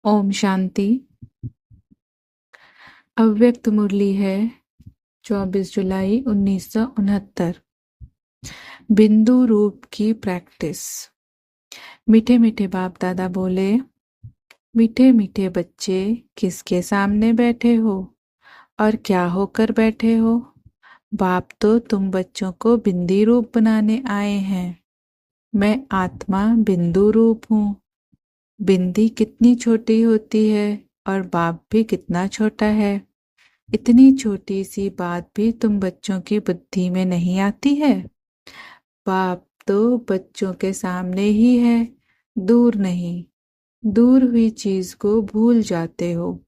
ओम शांति। अव्यक्त मुरली है 24 जुलाई 1969। बिंदु रूप की प्रैक्टिस। मीठे मीठे बाप दादा बोले, मीठे मीठे बच्चे किसके सामने बैठे हो और क्या होकर बैठे हो? बाप तो तुम बच्चों को बिंदी रूप बनाने आए हैं। मैं आत्मा बिंदु रूप हूँ। बिंदी कितनी छोटी होती है और बाप भी कितना छोटा है। इतनी छोटी सी बात भी तुम बच्चों की बुद्धि में नहीं आती है। बाप तो बच्चों के सामने ही है, दूर नहीं। दूर हुई चीज को भूल जाते हो।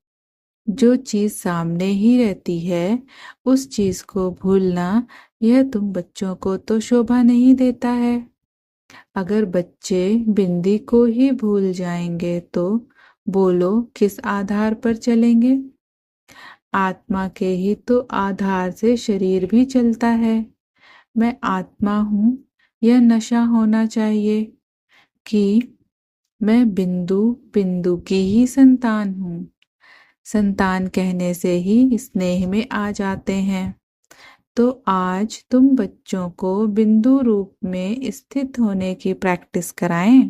जो चीज सामने ही रहती है उस चीज को भूलना, यह तुम बच्चों को तो शोभा नहीं देता है। अगर बच्चे बिंदी को ही भूल जाएंगे तो बोलो किस आधार पर चलेंगे? आत्मा के ही तो आधार से शरीर भी चलता है। मैं आत्मा हूँ, यह नशा होना चाहिए कि मैं बिंदु बिंदु की ही संतान हूँ। संतान कहने से ही स्नेह में आ जाते हैं। तो आज तुम बच्चों को बिंदु रूप में स्थित होने की प्रैक्टिस कराएं।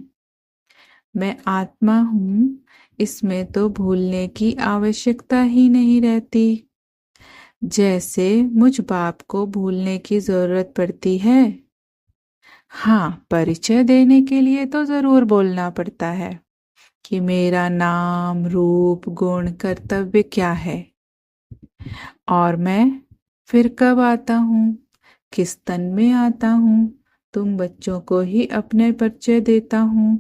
मैं आत्मा हूँ, इसमें तो भूलने की आवश्यकता ही नहीं रहती। जैसे मुझ बाप को भूलने की जरूरत पड़ती है। हाँ, परिचय देने के लिए तो जरूर बोलना पड़ता है कि मेरा नाम, रूप, गुण, कर्तव्य क्या है और मैं फिर कब आता हूँ, किस तन में आता हूँ। तुम बच्चों को ही अपने परिचय देता हूँ,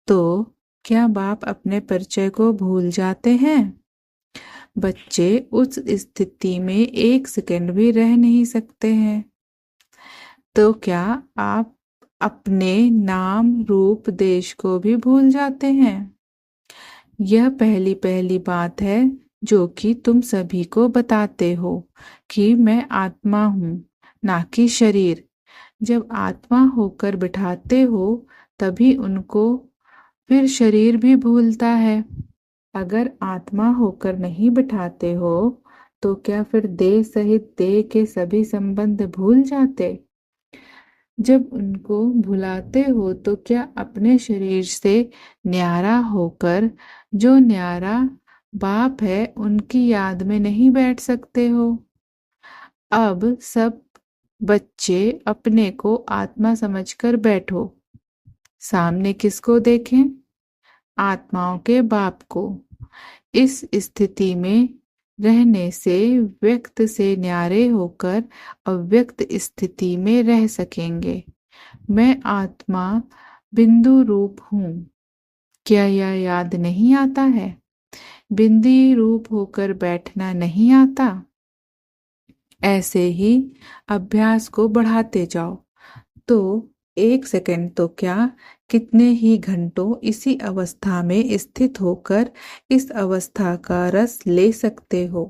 तो क्या बाप अपने परिचय को भूल जाते हैं? बच्चे उस स्थिति में 1 सेकंड भी रह नहीं सकते हैं। तो क्या आप अपने नाम, रूप, देश को भी भूल जाते हैं? यह पहली पहली बात है जो कि तुम सभी को बताते हो कि मैं आत्मा हूँ, ना कि शरीर। जब आत्मा होकर बिठाते हो तभी उनको फिर शरीर भी भूलता है। अगर आत्मा होकर नहीं बिठाते हो तो क्या फिर देह सहित देह के सभी संबंध भूल जाते? जब उनको भुलाते हो तो क्या अपने शरीर से न्यारा होकर, जो न्यारा बाप है, उनकी याद में नहीं बैठ सकते हो? अब सब बच्चे अपने को आत्मा समझकर बैठो। सामने किसको देखें? आत्माओं के बाप को। इस स्थिति में रहने से व्यक्त से न्यारे होकर अव्यक्त स्थिति में रह सकेंगे। मैं आत्मा बिंदु रूप हूँ। क्या यह याद नहीं आता है? बिंदी रूप होकर बैठना नहीं आता? ऐसे ही अभ्यास को बढ़ाते जाओ तो 1 सेकंड तो क्या, कितने ही घंटों इसी अवस्था में स्थित होकर इस अवस्था का रस ले सकते हो।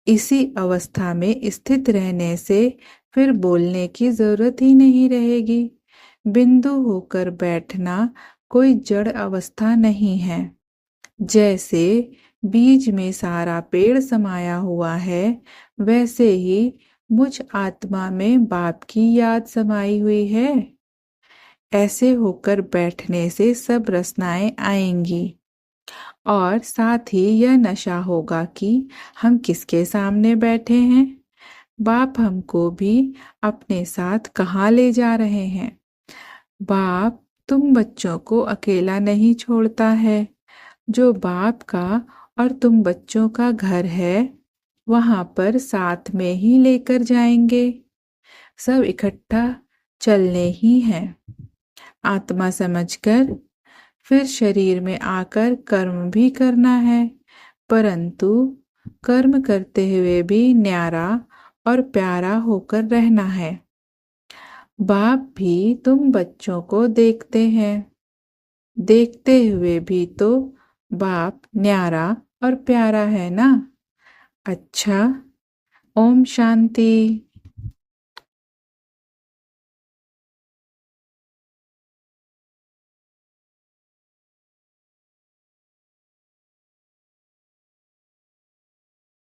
इसी अवस्था में स्थित रहने से फिर बोलने की जरूरत ही नहीं रहेगी। बिंदु होकर बैठना कोई जड़ अवस्था नहीं है। जैसे बीज में सारा पेड़ समाया हुआ है, वैसे ही मुझ आत्मा में बाप की याद समाई हुई है। ऐसे होकर बैठने से सब रचनाएं आएंगी और साथ ही यह नशा होगा कि हम किसके सामने बैठे हैं। बाप हमको भी अपने साथ कहाँ ले जा रहे हैं। बाप तुम बच्चों को अकेला नहीं छोड़ता है। जो बाप का और तुम बच्चों का घर है, वहां पर साथ में ही लेकर जाएंगे। सब इकट्ठा चलने ही है। आत्मा समझकर फिर शरीर में आकर कर्म भी करना है, परंतु कर्म करते हुए भी न्यारा और प्यारा होकर रहना है। बाप भी तुम बच्चों को देखते हैं। देखते हुए भी तो बाप न्यारा और प्यारा है ना? अच्छा, ओम शांति।